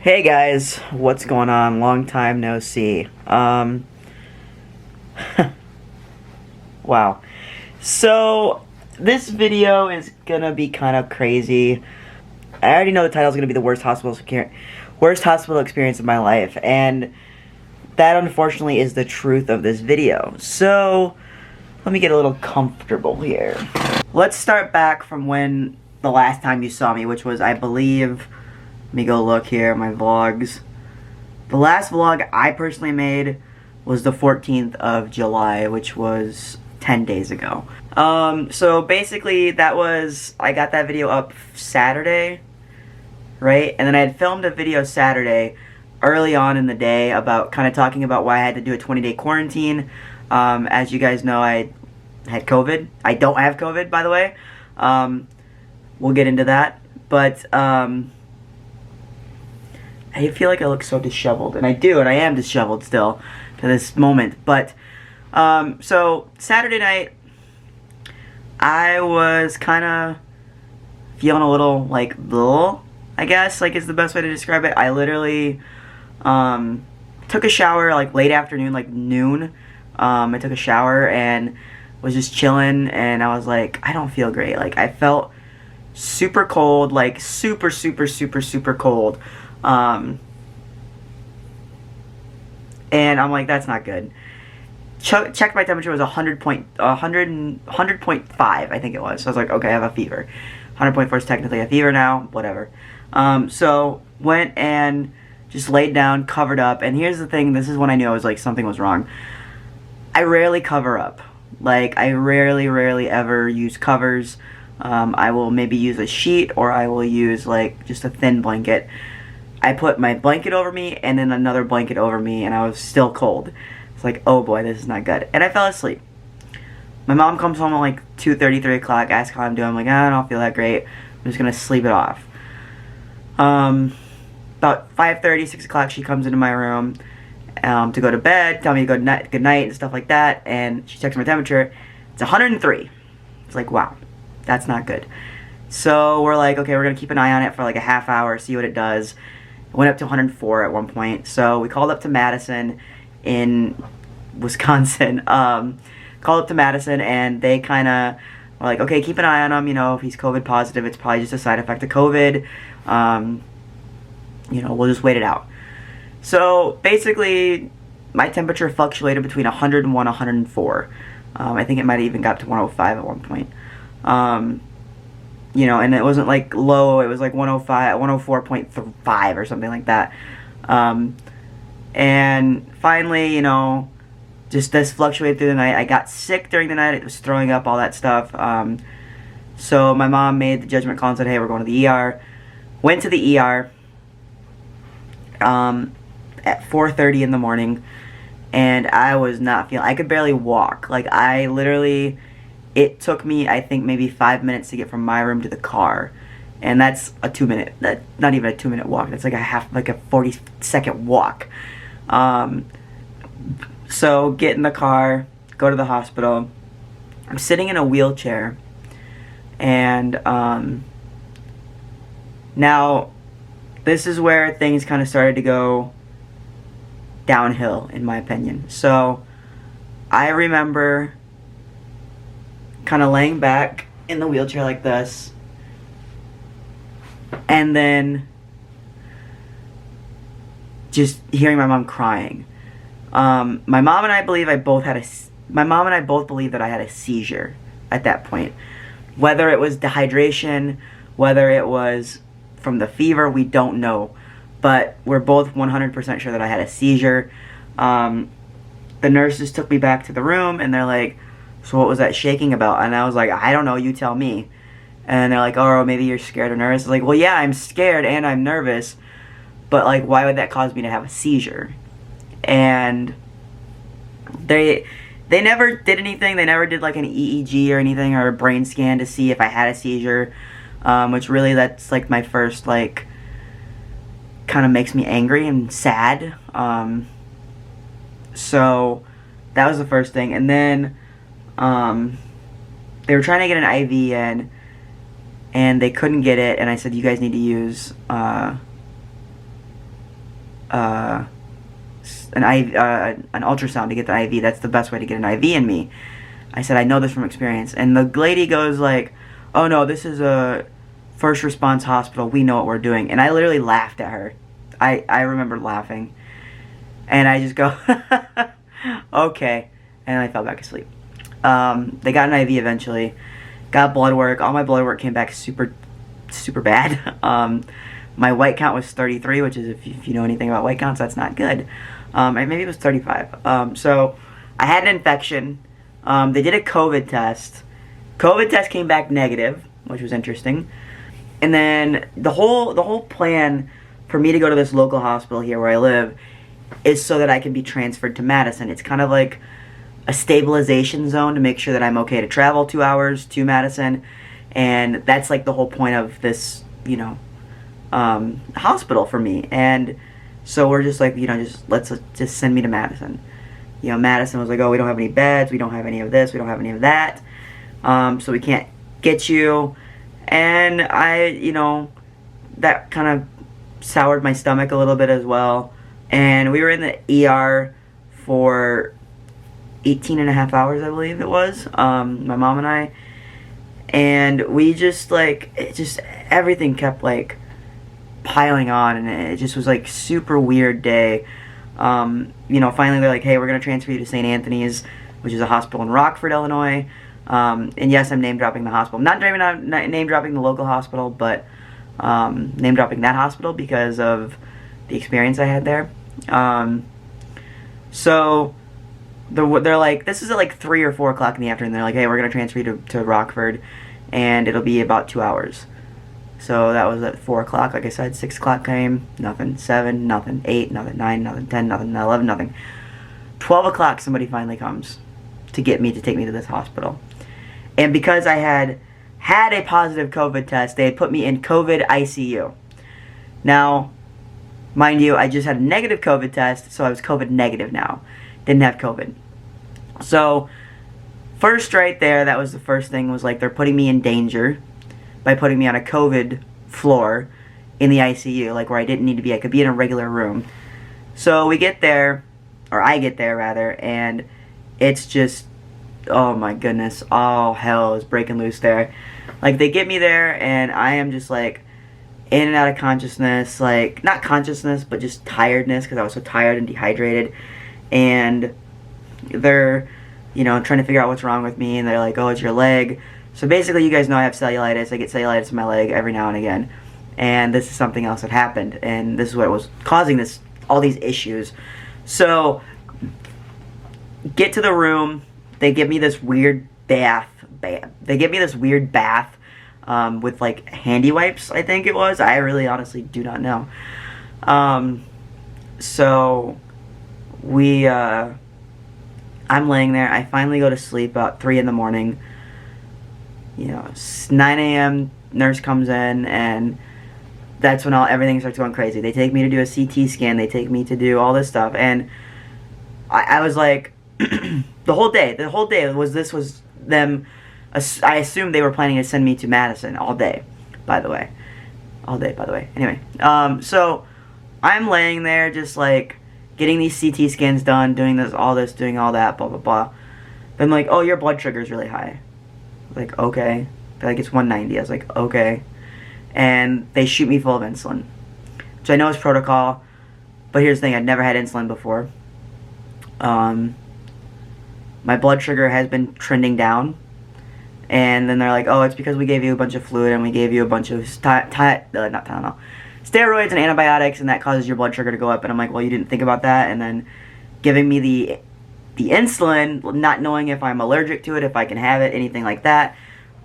Hey guys, what's going on? Long time no see. Wow. So, this video is gonna be kind of crazy. I already know the title is gonna be the worst hospital experience of my life, and that unfortunately is the truth of this video. So, let me get a little comfortable here. Let's start back from when the last time you saw me, which was, I believe, let me go look here at my vlogs. The last vlog I personally made was the 14th of July, which was 10 days ago. So basically that was, I got that video up Saturday, right? And then I had filmed a video Saturday early on in the day about kind of talking about why I had to do a 20-day quarantine. As you guys know, I had COVID. I don't have COVID, by the way. We'll get into that. But, I feel like I look so disheveled, and I do, and I am disheveled still to this moment. But, so, Saturday night, I was kind of feeling a little, like, bleh, I guess, like, is the best way to describe it. I literally, took a shower, like, late afternoon, like, noon. I took a shower and was just chilling, and I was like, I don't feel great. Like, I felt super cold, like, super cold. And I'm like, that's not good. Checked my temperature, was 100.5, I think it was. So I was like, okay, I have a fever. 100.4 is technically a fever now, whatever. So went and just laid down, covered up, and here's the thing, this is when I knew I was like, something was wrong. I rarely cover up. Like, I rarely ever use covers. I will maybe use a sheet, or I will use like just a thin blanket. I put my blanket over me and then another blanket over me, and I was still cold. It's like, oh boy, this is not good. And I fell asleep. My mom comes home at like 2:30, 3 o'clock, asks how I'm doing. I'm like, I don't feel that great. I'm just gonna sleep it off. About 5:30, 6 o'clock, she comes into my room to go to bed, tell me to go good night and stuff like that, and she checks my temperature. It's 103. It's like, wow, that's not good. So we're like, okay, we're gonna keep an eye on it for like a half hour, see what it does. It went up to 104 at one point, so we called up to Madison in Wisconsin. Called up to Madison, and they kind of were like, okay, keep an eye on him. You know, if he's COVID positive, it's probably just a side effect of COVID. You know, we'll just wait it out. So basically, my temperature fluctuated between 101 and 104. I think it might have even got to 105 at one point. You know, and it wasn't like low, it was like 105, 104.5 or something like that. And finally, you know, just this fluctuated through the night. I got sick during the night, it was throwing up, all that stuff. So my mom made the judgment call and said, hey, we're going to the ER. Went to the ER at 4:30 in the morning, and I was not feeling, I could barely walk. Like, I literally, it took me, I think, maybe 5 minutes to get from my room to the car. And that's a 2-minute, not even a 2-minute walk. That's like a 40-second walk. So get in the car, go to the hospital. I'm sitting in a wheelchair. And, now, this is where things kind of started to go downhill, in my opinion. So, I remember kind of laying back in the wheelchair like this, and then just hearing my mom crying. My mom and I believe my mom and I both believe that I had a seizure at that point. Whether it was dehydration, whether it was from the fever, we don't know. But we're both 100% sure that I had a seizure. The nurses took me back to the room, and they're like, so what was that shaking about? And I was like, I don't know, you tell me. And they're like, oh, maybe you're scared or nervous. I was like, well, yeah, I'm scared and I'm nervous, but like, why would that cause me to have a seizure? And they never did anything. They never did like an EEG or anything, or a brain scan to see if I had a seizure, which really, that's like my first, like, kind of makes me angry and sad. So that was the first thing. And then they were trying to get an IV in, and they couldn't get it, and I said, you guys need to use an ultrasound to get the IV. That's the best way to get an IV in me. I said, I know this from experience. And the lady goes like, oh no, this is a first response hospital. We know what we're doing. And I literally laughed at her. I remember laughing. And I just go, okay. And I fell back asleep. They got an IV eventually. Got blood work. All my blood work came back super bad. My white count was 33, which is, if you know anything about white counts, that's not good. Maybe it was 35. So I had an infection. They did a COVID test. COVID test came back negative, which was interesting. And then the whole plan for me to go to this local hospital here where I live is so that I can be transferred to Madison. It's kind of like a stabilization zone to make sure that I'm okay to travel 2 hours to Madison. And that's like the whole point of this, you know, hospital for me. And so we're just like, you know, let's just send me to Madison. You know, Madison was like, oh, we don't have any beds, we don't have any of this, we don't have any of that, so we can't get you. And you know, that kind of soured my stomach a little bit as well. And we were in the ER for 18 and a half hours, I believe it was, my mom and I. And we just, like, everything kept, like, piling on, and it just was, like, super weird day. You know, finally they're like, hey, we're going to transfer you to St. Anthony's, which is a hospital in Rockford, Illinois. And yes, I'm name-dropping the hospital. Not name-dropping the local hospital, but name-dropping that hospital because of the experience I had there. So they're like, this is at like 3 or 4 o'clock in the afternoon. They're like, hey, we're going to transfer you to Rockford, and it'll be about 2 hours. So that was at 4 o'clock, like I said. 6 o'clock came, nothing. 7, nothing. 8, nothing. 9, nothing. 10, nothing. 11, nothing. 12 o'clock, somebody finally comes to take me to this hospital. And because I had a positive COVID test, they had put me in COVID ICU. Now, mind you, I just had a negative COVID test, so I was COVID negative now. Didn't have COVID. So, first right there, that was the first thing, was like they're putting me in danger by putting me on a COVID floor in the ICU, like where I didn't need to be. I could be in a regular room. So we get there, or I get there rather, and it's just, oh my goodness, all hell is breaking loose there. Like, they get me there, and I am just like in and out of consciousness, like not consciousness, but just tiredness, because I was so tired and dehydrated. And they're, you know, trying to figure out what's wrong with me, and they're like, oh, it's your leg. So basically, you guys know I have cellulitis. I get cellulitis in my leg every now and again. And this is something else that happened. And this is what was causing all these issues. So, get to the room. They give me this weird bath. They give me this weird bath with, like, handy wipes, I think it was. I really honestly do not know. So, I'm laying there. I finally go to sleep about 3 in the morning. You know, it's 9 a.m., nurse comes in, and that's when everything starts going crazy. They take me to do a CT scan, they take me to do all this stuff, and I was like, the whole day was them, I assumed they were planning to send me to Madison all day, by the way. Anyway, so I'm laying there just like, getting these CT scans done, doing all this, doing all that, blah, blah, blah. Then like, oh, your blood sugar's really high. Like, okay. They're like, it's 190. I was like, okay. And they shoot me full of insulin, which I know is protocol, but here's the thing, I'd never had insulin before. My blood sugar has been trending down, and then they're like, oh, it's because we gave you a bunch of fluid, and we gave you a bunch of steroids and antibiotics, and that causes your blood sugar to go up. And I'm like, well, you didn't think about that. And then giving me the insulin, not knowing if I'm allergic to it, if I can have it, anything like that,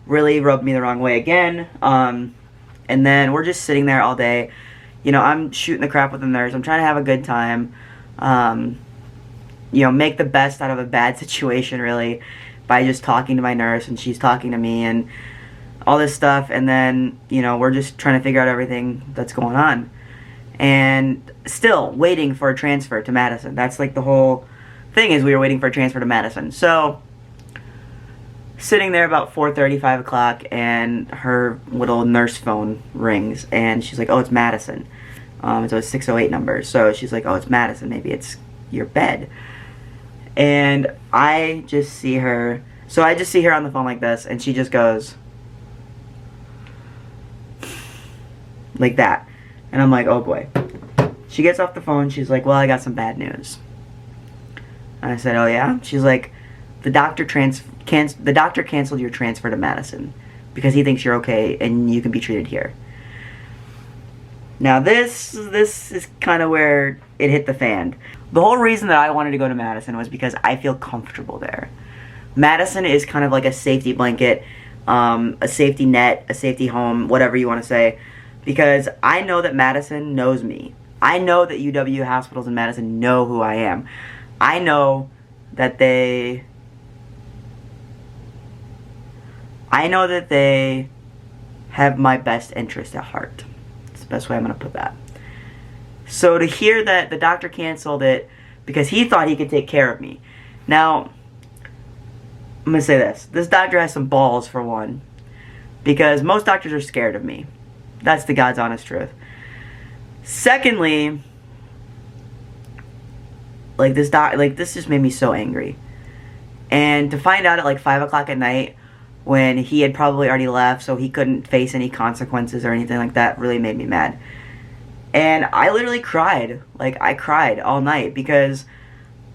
really rubbed me the wrong way again. And then we're just sitting there all day. You know, I'm shooting the crap with the nurse. I'm trying to have a good time. You know, make the best out of a bad situation, really, by just talking to my nurse, and she's talking to me, and all this stuff. And then, you know, we're just trying to figure out everything that's going on. And still waiting for a transfer to Madison. That's like the whole thing, is we were waiting for a transfer to Madison. So, sitting there about 4:30, 5 o'clock, and her little nurse phone rings, and she's like, oh, it's Madison. It's a 608 number. So she's like, oh, it's Madison. Maybe it's your bed. And I just see her. So I just see her on the phone like this, and she just goes like that. And I'm like, oh boy. She gets off the phone. She's like, well, I got some bad news. And I said, oh yeah? She's like, the doctor canceled your transfer to Madison because he thinks you're okay and you can be treated here. Now this is kind of where it hit the fan. The whole reason that I wanted to go to Madison was because I feel comfortable there. Madison is kind of like a safety blanket, a safety net, a safety home, whatever you want to say, because I know that Madison knows me. I know that UW hospitals in Madison know who I am. I know that they have my best interest at heart. That's the best way I'm going to put that. So to hear that the doctor canceled it because he thought he could take care of me. Now, I'm going to say this. This doctor has some balls, for one, because most doctors are scared of me. That's the God's honest truth. Secondly, this just made me so angry. And to find out at like 5 o'clock at night when he had probably already left so he couldn't face any consequences or anything like that really made me mad. And I literally cried. Like, I cried all night because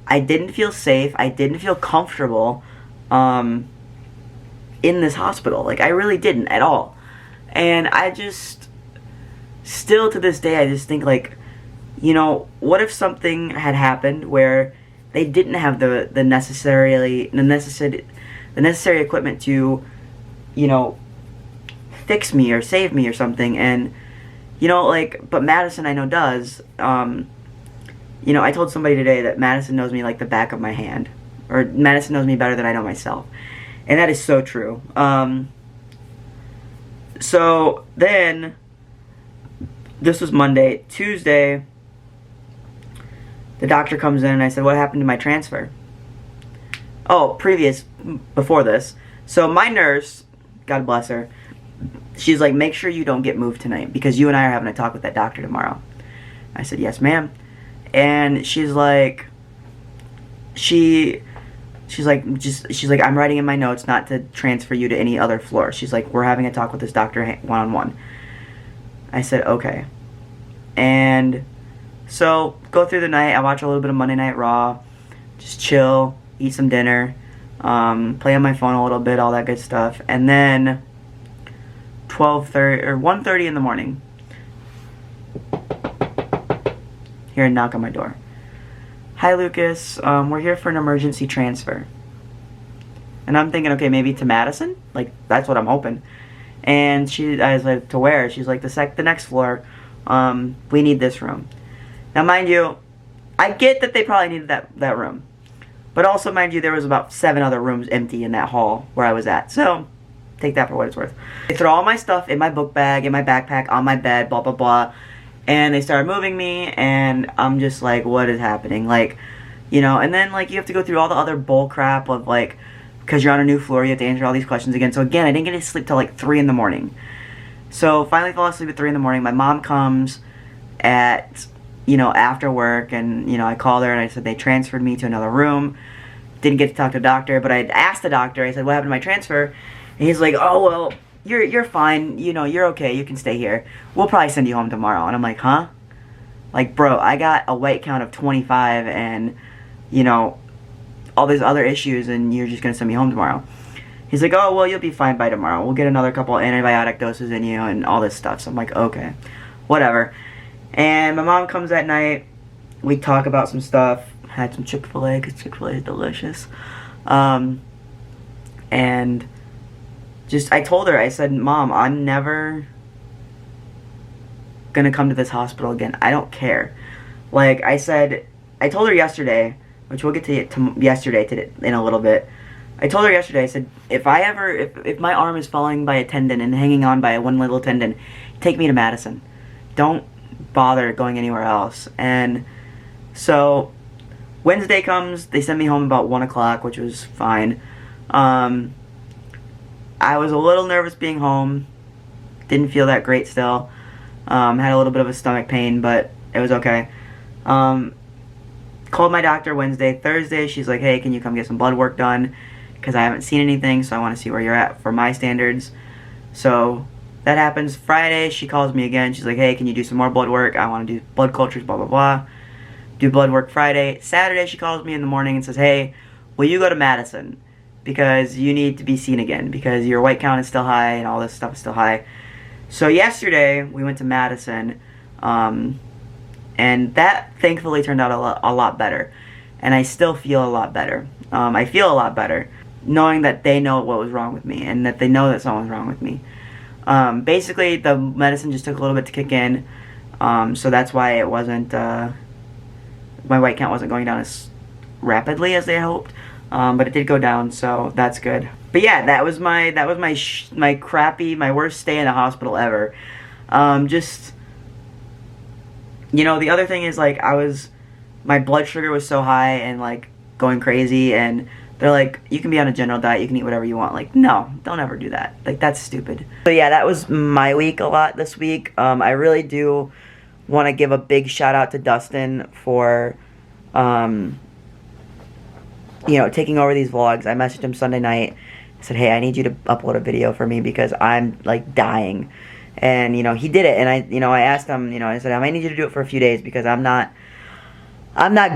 I didn't feel safe. I didn't feel comfortable in this hospital. Like, I really didn't at all. And I just, still to this day, I just think, like, you know, what if something had happened where they didn't have the necessary equipment to, you know, fix me or save me or something, and, you know, like, but Madison I know does. You know, I told somebody today that Madison knows me like the back of my hand, or Madison knows me better than I know myself, and that is so true. So then, this was Monday. Tuesday, the doctor comes in and I said, what happened to my transfer? Oh, before this. So my nurse, God bless her, she's like, make sure you don't get moved tonight because you and I are having a talk with that doctor tomorrow. I said, yes, ma'am. And she's like, she's like, I'm writing in my notes not to transfer you to any other floor. She's like, we're having a talk with this doctor one-on-one. I said, okay. And so, go through the night, I watch a little bit of Monday Night Raw, just chill, eat some dinner, play on my phone a little bit, all that good stuff. And then, 1:30 in the morning, hear a knock on my door. Hi, Lucas, we're here for an emergency transfer. And I'm thinking, okay, maybe to Madison? Like, that's what I'm hoping. And I was like, to where? She's like, the next floor, we need this room. Now, mind you, I get that they probably needed that room. But also, mind you, there was about 7 other rooms empty in that hall where I was at. So, take that for what it's worth. They threw all my stuff in my book bag, in my backpack, on my bed, blah, blah, blah. And they started moving me, and I'm just like, what is happening? Like, you know, and then, like, you have to go through all the other bull crap of, like, because you're on a new floor, you have to answer all these questions again. So, again, I didn't get to sleep till, like, 3 in the morning. So, finally fell asleep at 3 in the morning. My mom comes at, you know, after work, and, you know, I called her and I said they transferred me to another room. Didn't get to talk to the doctor, but I asked the doctor, I said, what happened to my transfer? And he's like, oh, well, you're fine, you know, you're okay, you can stay here. We'll probably send you home tomorrow. And I'm like, huh? Like, bro, I got a white count of 25 and, you know, all these other issues, and you're just gonna send me home tomorrow. He's like, oh, well, you'll be fine by tomorrow. We'll get another couple antibiotic doses in you and all this stuff. So I'm like, okay, whatever. And my mom comes at night. We talk about some stuff. Had some Chick-fil-A because Chick-fil-A is delicious. And just, I told her, I said, Mom, I'm never gonna come to this hospital again. I don't care. Like, I said, I told her yesterday, which we'll get to yesterday in a little bit. I told her yesterday, I said, if my arm is falling by a tendon and hanging on by one little tendon, take me to Madison. Don't bother going anywhere else. And so Wednesday comes, they send me home about 1 o'clock, which was fine. I was a little nervous being home. Didn't feel that great still. Had a little bit of a stomach pain, but it was okay. Called my doctor Wednesday. Thursday, she's like, hey, can you come get some blood work done? Because I haven't seen anything, so I want to see where you're at for my standards. So that happens. Friday, she calls me again. She's like, hey, can you do some more blood work? I want to do blood cultures, blah, blah, blah. Do blood work Friday. Saturday, she calls me in the morning and says, hey, will you go to Madison? Because you need to be seen again, because your white count is still high and all this stuff is still high. So yesterday, we went to Madison, and that thankfully turned out a lot better. And I still feel a lot better. I feel a lot better knowing that they know what was wrong with me and that they know that something's wrong with me. Basically, the medicine just took a little bit to kick in, so that's why it wasn't, my white count wasn't going down as rapidly as they hoped, but it did go down, so that's good. But yeah, that was my worst stay in the hospital ever. Just, you know, the other thing is, like, my blood sugar was so high and, like, going crazy, and they're like, you can be on a general diet, you can eat whatever you want. Like, no, don't ever do that. Like, that's stupid. So yeah, that was my week a lot this week. I really do want to give a big shout out to Dustin for, you know, taking over these vlogs. I messaged him Sunday night. I said, hey, I need you to upload a video for me because I'm, like, dying. And, you know, he did it. And I asked him, you know, I said, I might need you to do it for a few days because I'm not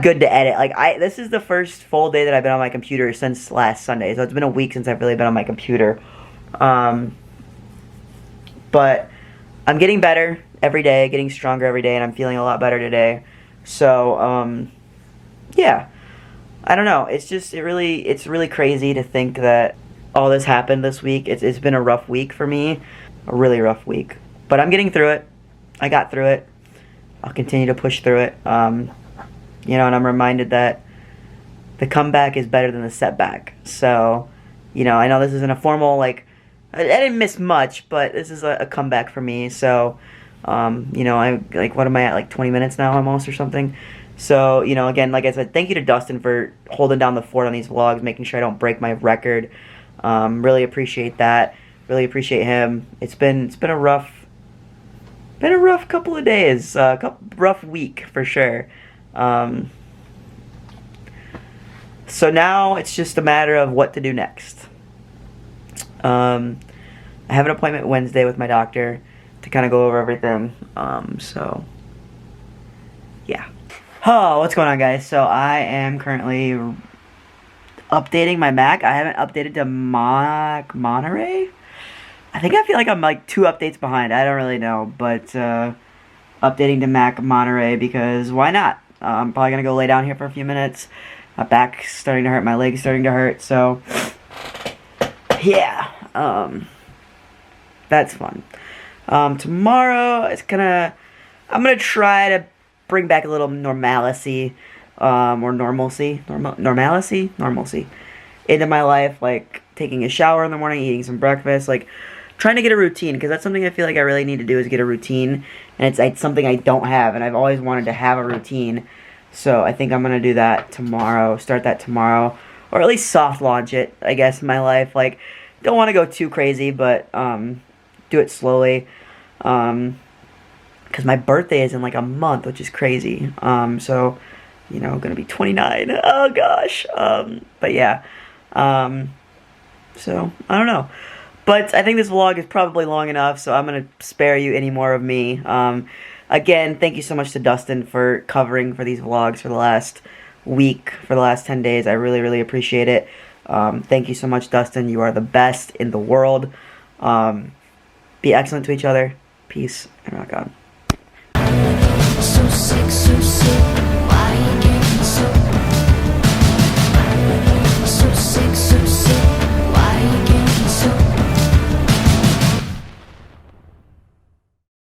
good to edit. Like, this is the first full day that I've been on my computer since last Sunday. So it's been a week since I've really been on my computer. But I'm getting better every day, getting stronger every day, and I'm feeling a lot better today. So, yeah. I don't know. It's really crazy to think that all this happened this week. It's been a rough week for me. A really rough week. But I'm getting through it. I got through it. I'll continue to push through it. You know, and I'm reminded that the comeback is better than the setback. So, you know, I know this isn't a formal, like, I didn't miss much, but this is a comeback for me. So, you know, I'm, like, what am I at, like 20 minutes now almost or something? So, you know, again, like I said, thank you to Dustin for holding down the fort on these vlogs, making sure I don't break my record. Really appreciate that. Really appreciate him. It's been a rough couple of days, rough week for sure. So now it's just a matter of what to do next. I have an appointment Wednesday with my doctor to kind of go over everything. So yeah. Oh, what's going on, guys? So I am currently updating my Mac. I haven't updated to Mac Monterey. I feel like I'm like 2 updates behind. I don't really know, but updating to Mac Monterey because why not? I'm probably gonna go lay down here for a few minutes. My back's starting to hurt, my leg's starting to hurt, so yeah, that's fun. Tomorrow I'm gonna try to bring back a little normalcy, or normalcy into my life, like taking a shower in the morning, eating some breakfast, like trying to get a routine, because that's something I feel like I really need to do is get a routine, and it's something I don't have, and I've always wanted to have a routine, so I think I'm going to do that tomorrow, start that tomorrow, or at least soft launch it, I guess, in my life, like, don't want to go too crazy, but, do it slowly, because my birthday is in, like, a month, which is crazy, so, you know, I'm going to be 29, oh gosh, but yeah, so, I don't know. But I think this vlog is probably long enough, so I'm going to spare you any more of me. Again, thank you so much to Dustin for covering for these vlogs for the last week, for the last 10 days. I really, really appreciate it. Thank you so much, Dustin. You are the best in the world. Be excellent to each other. Peace and rock on.